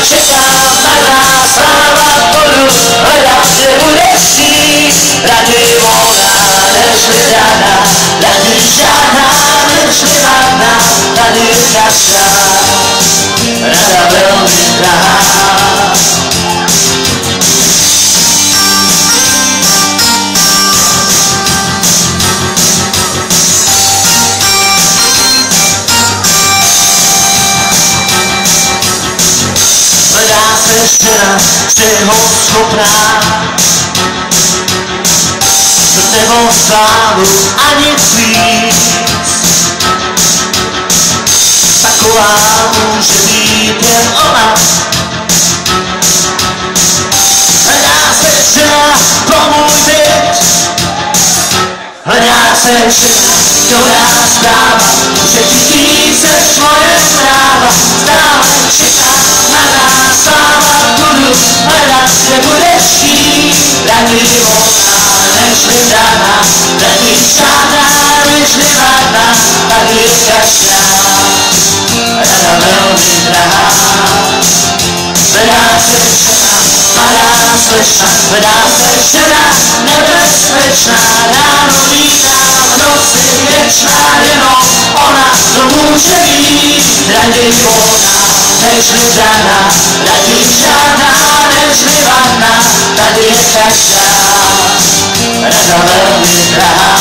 čekám na nás, sláva budu hledat, nebudeš jít, raději volná než vydaná, raději žádná než vyvadná, tady je každá rada velmi drahá. Hledá se žena, všeho schopná, nebo slávu a nic víc. Taková může být jen ona. Hledá se žena pro můj byt, hledá se žena, dobrá zpráva, může ti říct než moje práva. Stále čeká na nás, sláva budu hledat, nebudeš jít, raději volná než vydaná, raději žádná než vyvadná, tady je každá rada velmi drahá. Hledá se žena, mladá slečna, hledá se žena nebezpečná, ráno vítá, v noci věčná, jenom ona to může být, raději volná než vydaná, raději žádná než vyvadná, tady je každá rada velmi drahá.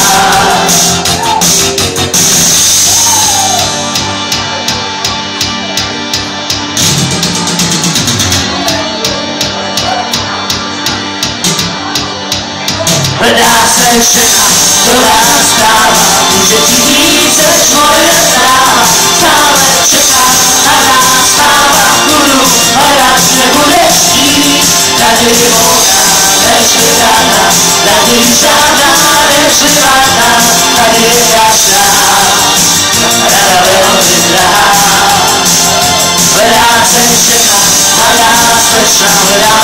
Hledá se žena, dobrá zpráva, může ti říct než moje práva. Stále čeká na nás, sláva budu hledat, nebudeš jít, raději volná než vydaná, raději žádná než vyvadná, tady je každá rada velmi drahá. Hledá se žena, mladá slečna, hledá